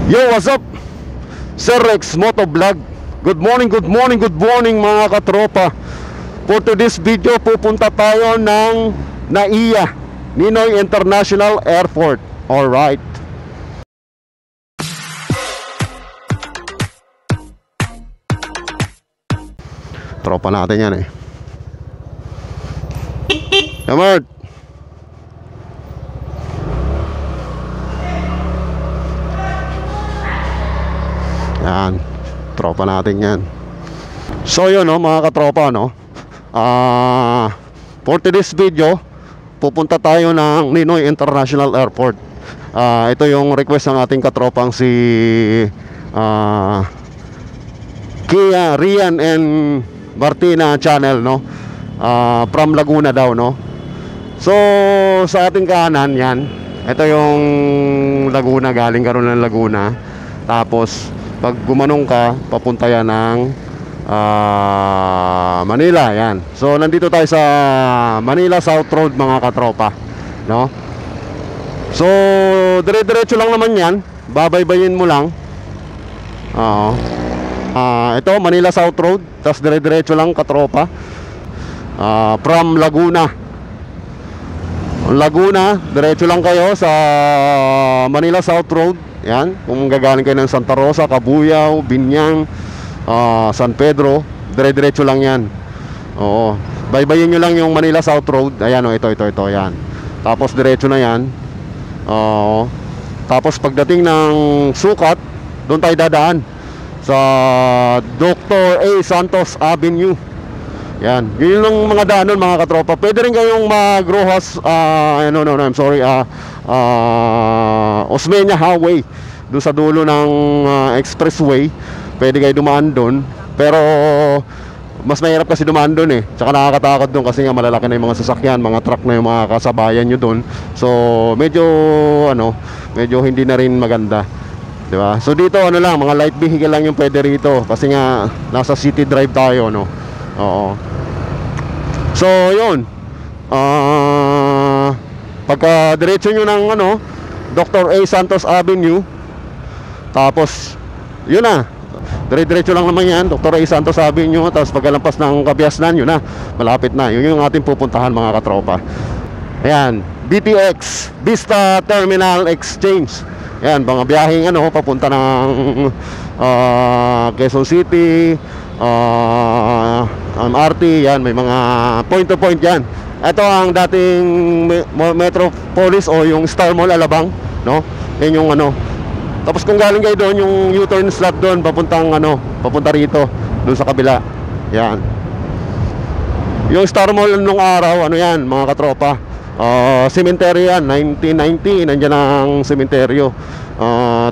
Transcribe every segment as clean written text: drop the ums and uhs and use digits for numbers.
Yo, what's up? Sir Rex Motovlog. Good morning, good morning, good morning mga katropa. For today's video, pupunta tayo ng NAIA, Ninoy International Airport. Alright. Tropa natin yan eh. Yamart. Yan, tropa natin yan. So yun no, mga katropa no, for today's video, pupunta tayo ng Ninoy International Airport. Ito yung request ng ating katropang si Kia, Rian and Martina channel no, from Laguna daw no. So sa ating kanan yan, ito yung Laguna, galing ka ron ng Laguna. Tapos pag gumanong ka, papunta yan ng Manila, yan. So nandito tayo sa Manila South Road mga katropa no? So dire-diretso lang naman yan, babaybayin mo lang. Ito Manila South Road, tapos dire-diretso lang katropa, from Laguna, diretso lang kayo sa Manila South Road. Yan, kung gagaling kayo ng Santa Rosa, Cabuyao, Binyang, San Pedro, dire-diretso lang yan. Oo, baybayin nyo lang yung Manila South Road. Ayan o, ito, yan. Tapos diretso na yan. Oo. Tapos pagdating ng Sukat, doon tayo dadaan sa Dr. A. Santos Avenue. Yan, yun yung mga daan nun mga katropa. Pwede rin kayong mag-Rojas, I'm sorry, Osmeña Highway, doon sa dulo ng expressway. Pwede kayo dumaan doon, pero mas mahirap kasi dumaan doon eh. Tsaka nakakatakot doon kasi nga malalaki na yung mga sasakyan, mga truck na yung mga kasabayan nyo doon. So medyo hindi na rin maganda, di ba? So dito lang, mga light vehicle lang yung pwede rito kasi nga nasa city drive tayo no. Oo. So yun, pagka diretso nyo ng Dr. A. Santos Avenue, tapos yun na, dire-diretso lang naman yan, Dr. A. Santos Avenue. Tapos pagkalampas ng Kabiasnan, yun na, malapit na. Yun yung ating pupuntahan mga katropa. Ayan, BTX, Vista Terminal Exchange. Ayan, mga biyaheng papunta ng Quezon City, MRT. Yan, may mga point to point yan. Ito ang dating Metropolis o yung Star Mall Alabang no? Yan yung Tapos kung galing kayo doon, yung U-turn slot doon, papunta rito, doon sa kabila. Yan. Yung Star Mall nung araw, yan, mga katropa, cemetery yan, 1990, nandiyan ang cemeteryo.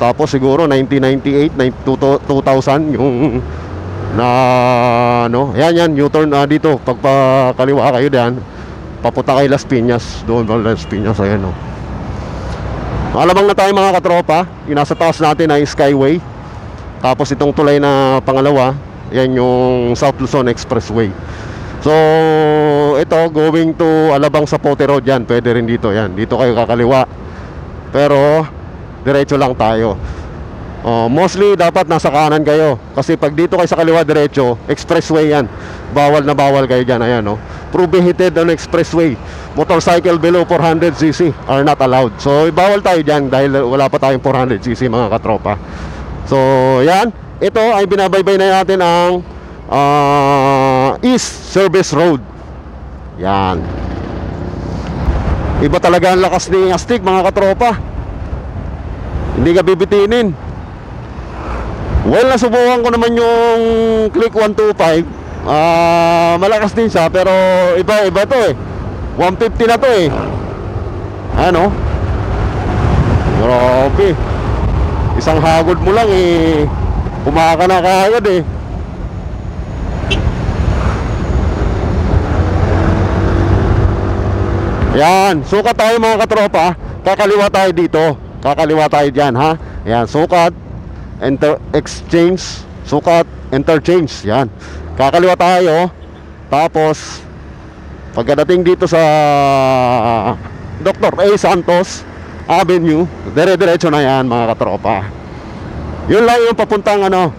Tapos siguro 1998, 2000, yung yan, U-turn dito, pagpakaliwa kayo diyan, papunta kay Las Piñas, doon Las Piñas, ayan o. Alabang na tayo mga katropa. Yung nasa taas natin ay Skyway. Tapos itong tulay na pangalawa, yan yung South Luzon Expressway. So ito going to Alabang Zapote Road yan. Pwede rin dito yan. Dito kayo kakaliwa, pero diretso lang tayo. Mostly dapat nasa kanan kayo, kasi pag dito kayo sa kaliwa diretso, expressway yan. Bawal na bawal kayo dyan. Ayan prohibited on expressway. Motorcycle below 400cc are not allowed. So bawal tayo dyan dahil wala pa tayong 400cc mga katropa. So yan, ito ay binabaybay na natin ang East Service Road. Yan. Iba talaga ang lakas ni Astig mga katropa. Hindi ka bibitinin. Well, nasubukan ko naman yung Click 125. Malakas din siya, pero iba to eh. 150 na to eh. Grabe. Isang hagod mo lang eh, pumaka na kaagad eh. Yan, sukat tayo mga katropa. Kakaliwa tayo dito. Kakaliwa tayo dyan ha. Yan, sukat, exchange, sukat, interchange. Yan, kakaliwa tayo. Tapos pagdating dito sa Dr. A. Santos Avenue, dire-diretso na yan mga katropa. Yun lang yung papuntang ano,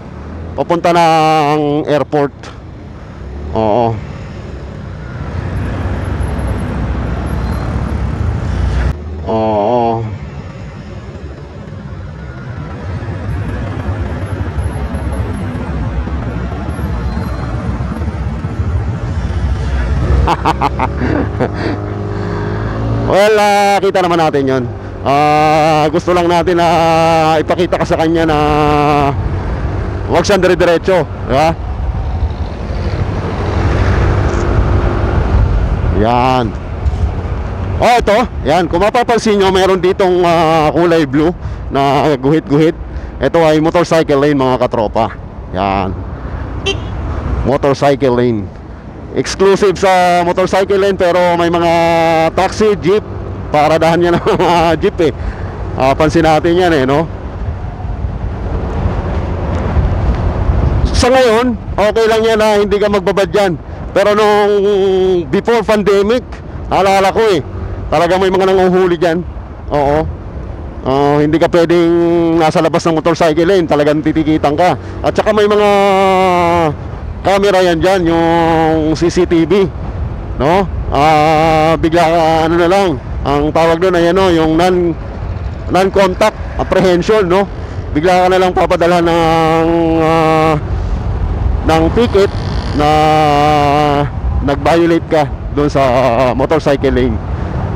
papunta ng airport. Oo. Oo. Well, kita naman natin yun. Gusto lang natin na ipakita ka sa kanya na huwag siyang dire-diretso, di ba? Yan. Oh, ito. Yan, kung mapapansin nyo, mayroon ditong kulay blue na guhit-guhit. Ito ay motorcycle lane, mga katropa. Yan. Motorcycle lane. Exclusive sa motorcycle lane, pero may mga taxi, jeep, paradahan niya ng mga jeep eh. Pansin natin yan eh, no? Sa ngayon, okay lang yan na hindi ka magbabad dyan. Pero nung before pandemic, naalala ko eh, talaga may mga nanguhuli dyan. Oo. Hindi ka pwedeng nasa labas ng motorcycle lane, talagang titikitan ka. At saka may mga camera yan dyan, yung CCTV, no? Bigla ka, ano na lang, ang tawag doon ay ano, yung non-contact apprehension, no? Bigla ka na lang papadala ng ticket na nag-violate ka doon sa motorcycle lane,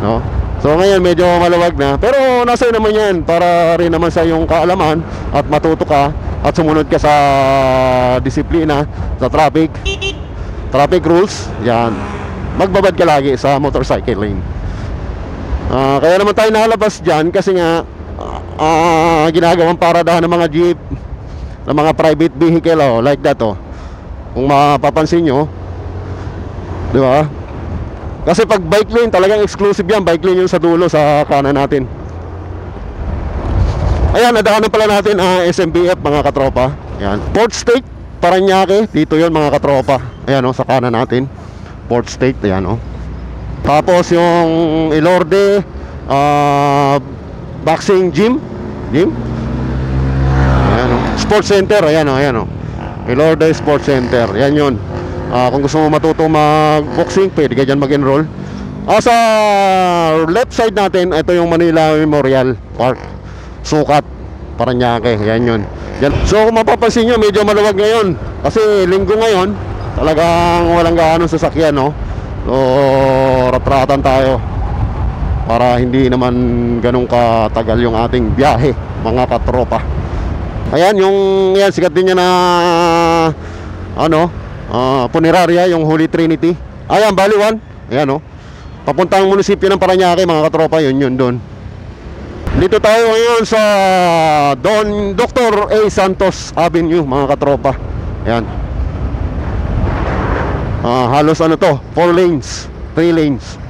no? So ngayon medyo maluwag na, pero nasa naman yan para rin naman sa iyong kaalaman at matuto ka at sumunod ka sa disiplina sa traffic rules. Yan, magbabad ka lagi sa motorcycle lane. Kaya naman tayo nakalabas dyan kasi nga ginagawang paradahan ng mga jeep, ng mga private vehicle, like that. Kung mapapansin nyo, di ba? Kasi pag bike lane, talagang exclusive yan. Bike lane yung sa dulo, sa kanan natin. Ayan, nadaanan pala natin SMBF, mga katropa. Ayan, Port State, Parañaque. Dito yon, mga katropa. Ayan, sa kanan natin, Port State. Ayan, tapos yung Ilorde boxing gym. Ayan, Sports Center. Ayan, Ilorde Sports Center. Ayan yun. Kung gusto mo matuto mag-boxing, pwede ka dyan mag-enroll. Sa left side natin, ito yung Manila Memorial Park, Sukat, Parañaque. Yan yun. So kung mapapansin nyo, medyo maluwag ngayon kasi linggo ngayon, talagang walang gaano sasakyan, no? So ratratan tayo para hindi naman ganun katagal yung ating biyahe, mga katropa. Ayan, yan, sikat din niya na Puneraria, yung Holy Trinity. Ayan, Baliwan. Ayan, papuntang munisipyo ng Parañaque, mga katropa. Yun doon. Dito tayo ngayon sa Dr. A. Santos Avenue, mga katropa. Ayan. Halos 4 lanes, 3 lanes.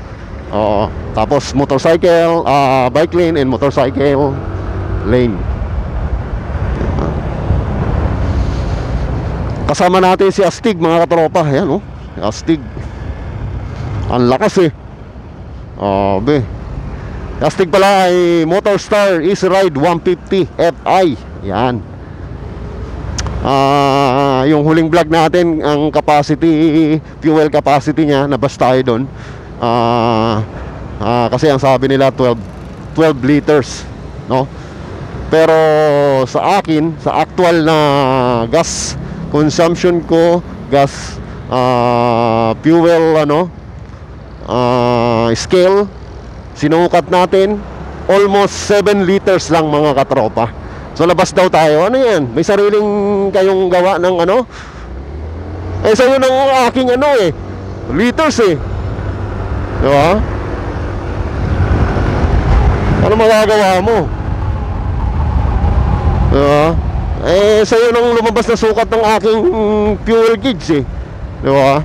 Tapos motorcycle, bike lane and motorcycle lane. Kasama natin si Astig, mga katropa. Ayan, Astig. Ang lakas eh. Astig pala ay Motorstar Easy Ride 150 Fi. Yan. Yung huling vlog natin, ang capacity, fuel capacity niya, nabas tayo doon. Kasi ang sabi nila 12 liters, no? Pero sa akin, sa actual na gas consumption ko, gas fuel scale, sinukat natin almost 7 liters lang, mga katropa. So labas daw tayo. Ano yan? May sariling kayong gawa ng sa'yo ng aking liters eh. Diba? Ano magagawa mo? Diba? Sa'yo nang lumabas na sukat ng aking fuel gauge eh. Diba?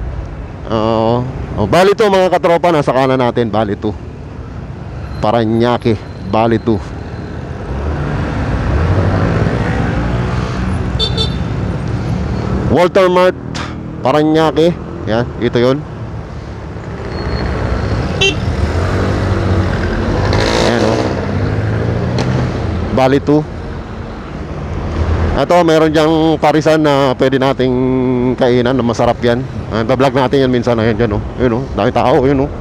Bali 2, mga katropa, nasa kanan natin. Bali 2, Parañaque, Bali 2. Walter Mart, Parañaque. Yan, ito yun. Ayan, Bali 2. Ito, meron diyang parisan na pwede nating kainan na masarap yan. Pa-vlog natin yan minsan. Ayan dyan, oh. Yun, oh. Dami tao, yun, oh.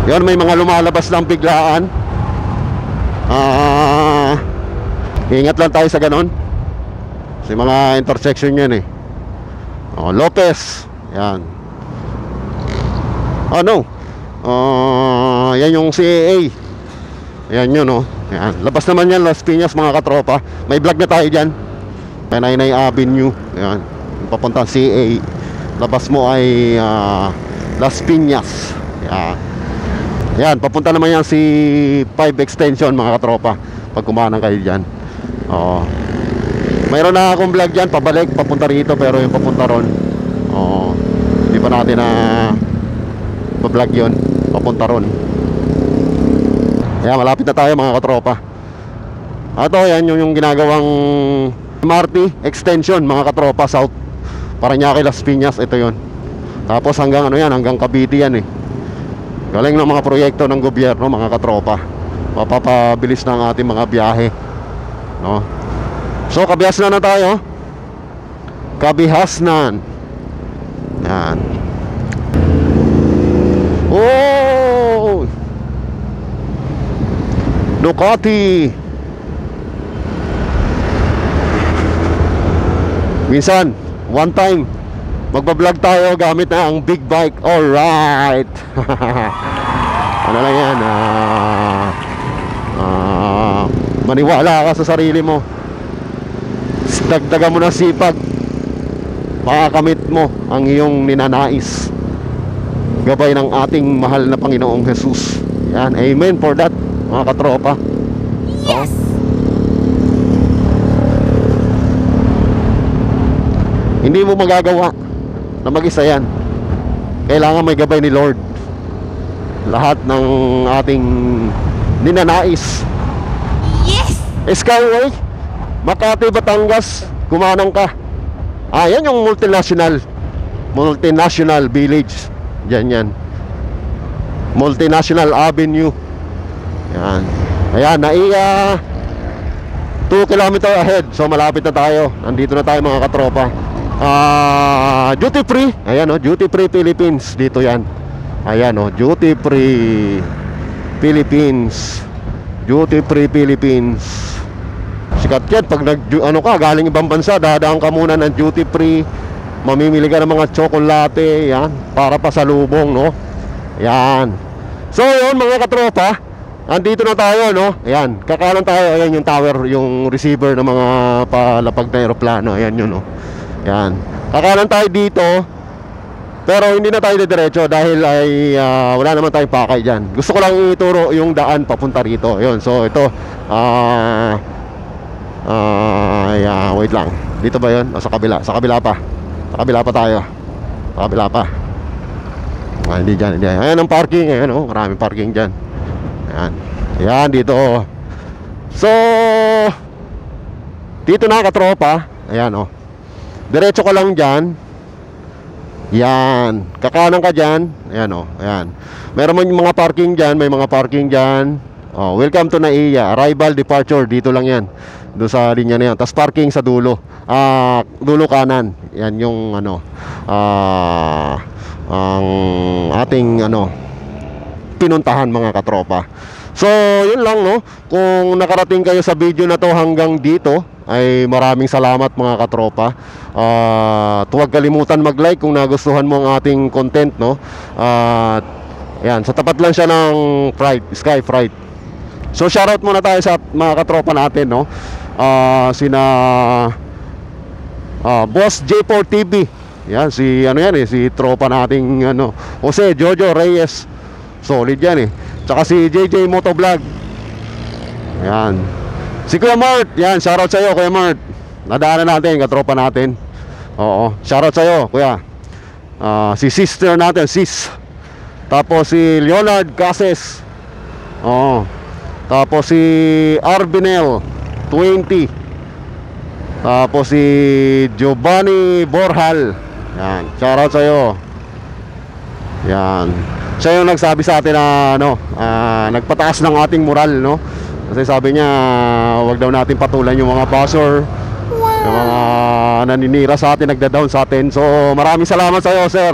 Yan, may mga lumalabas lang biglaan. Ingat lang tayo sa ganon. Kasi mga intersection yan, eh. Oh, Lopez. Yan. Oh, no. Yan yung CAA. Yan yun, oh. Yan. Labas naman yan, Las Piñas, mga katropa. May vlog na tayo dyan. Nainay Avenue. Yan. Papunta CAA. Labas mo ay Las Piñas. Yan. Yan. Papunta naman yan si 5 Extension, mga katropa. Pag kumanan kayo dyan. Oo. Mayroon na akong vlog dyan. Pabalik, papunta rito. Pero yung papunta ron, oo, hindi pa natin na pa-vlog yun. Papunta ron. Kaya malapit na tayo, mga katropa. Ito, yan yung ginagawang MRT extension, mga katropa, South Parañaque, Las Piñas. Ito yon. Tapos hanggang ano yan, hanggang Cavite yan, eh. Galing ng mga proyekto ng gobyerno, mga katropa. Mapapabilis na ang ating mga biyahe, no? So, Kabihasnan na tayo. Kabihasnan. Yan. Oh! Ducati. Minsan, one time magbablog tayo gamit na ang big bike. Alright. Ano lang yan, maniwala ka sa sarili mo. Dagdagan mo ng sipag, makakamit mo ang iyong ninanais. Gabay ng ating mahal na Panginoong Jesus. Yan, amen for that, mga katropa. Yes! Hindi mo magagawa na mag-isa yan. Kailangan may gabay ni Lord. Lahat ng ating ninanais. Yes! Skyway, Makati, Batangas, kumanang ka. Yan yung multinational village. Yan yan. Multinational Avenue. Yan. Ayan, naiya 2 kilometer ahead. So malapit na tayo. Nandito na tayo, mga katropa. Duty free. Ayan, oh, duty free Philippines. Dito yan. Ayan, oh, duty free Philippines. Duty free Philippines. Sikat yan. Pag galing ibang bansa, dadaan ka muna ng duty free. Mamimili ka ng mga tsokolate. Yan, para pasalubong, no? Yan. So yun, mga katropa, andito na tayo, no? Ayan, kakanan tayo. Ayan yung tower, yung receiver ng mga palapag na aeroplano. Ayan yun, no? Ayan, kakanan tayo dito. Pero hindi na tayo diretso dahil ay wala naman tayong pakay dyan. Gusto ko lang ituro yung daan papunta rito. Yun, so ito wait lang. Dito ba yun? O sa kabila? Sa kabila pa. Sa kabila pa tayo. Sa kabila pa. Hindi dyan, hindi. Ayan ang parking. Ayan, oh, maraming parking dyan. Ayan. Ayan, dito. So dito na, katropa. Ayan, oh. Diretso ka lang dyan. Yan. Kakanan ka dyan. Ayan, oh. Ayan. Meron man yung mga parking dyan. May mga parking dyan. Oh, welcome to Naiya. Arrival, departure. Dito lang yan. Doon sa linya na yan. Tapos parking sa dulo. Dulo kanan. Yan yung ang ating pinuntahan, mga katropa. So yun lang, no. Kung nakarating kayo sa video na to hanggang dito, ay maraming salamat, mga katropa. Huwag kalimutan mag-like kung nagustuhan mo ang ating content, no. Yan, sa tapat lang siya ng Sky Fright. So shoutout muna tayo sa mga katropa natin, no. Sina Boss J4 TV. Yan, si si tropa nating Jose Jojo Reyes. Solid yan, eh. Tsaka si JJ Motovlog. Yan. Si Kuya Mart. Yan, shoutout sa'yo, Kuya Mart. Nadaanan natin, katropa natin. Oo, shoutout sa'yo, Kuya. Si sister natin, sis. Tapos si Leonard Cases. Oo. Tapos si Arbinel 20. Tapos si Giovanni Borjal. Yan, shoutout sa'yo. Yan. Siya yung nagsabi sa atin na ano, nagpataas ng ating moral, no? Kasi sabi niya, wag daw natin patulan yung mga buzzer, yung mga naninira sa atin, nagda-down sa atin. So maraming salamat sa iyo, sir.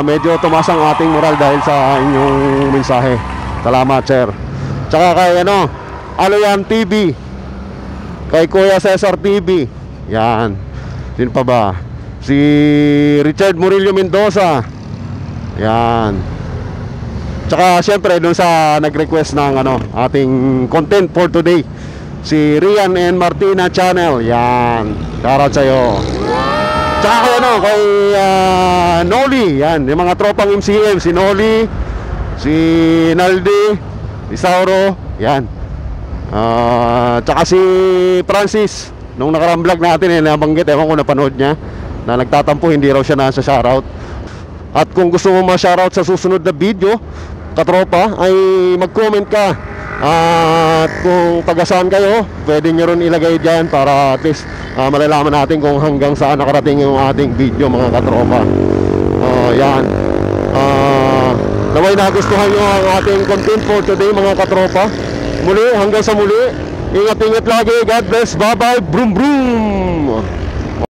Medyo tumaas ang ating moral dahil sa inyong mensahe. Salamat, sir. Tsaka kay ano yan TV, kay Kuya Cesar TV. Yan. Sino pa ba? Si Richard Murillo Mendoza. Yan. Tsaka syempre dun sa nag-request ng ating content for today, si Rian and Martina Channel. Yan. Shoutout sa'yo. Tsaka kay Noli. Yan. Yung mga tropang MCM. Si Noli, si Naldi, si Sauro. Yan. Tsaka si Francis. Nung nakarang vlog natin, nabanggit, ewan ko napanood niya, na nagtatampo, hindi raw siya nasa shoutout. At kung gusto mo ma-shoutout sa susunod na video, katropa, ay mag-comment ka. At kung taga-saan kayo, pwede nyo rin ilagay dyan para at least malalaman natin kung hanggang saan nakarating yung ating video, mga katropa. Yan. Naway nagustuhan nyo ang ating content for today, mga katropa. Muli, hanggang sa muli, ingat-ingat lagi. God bless. Bye-bye. Broom broom.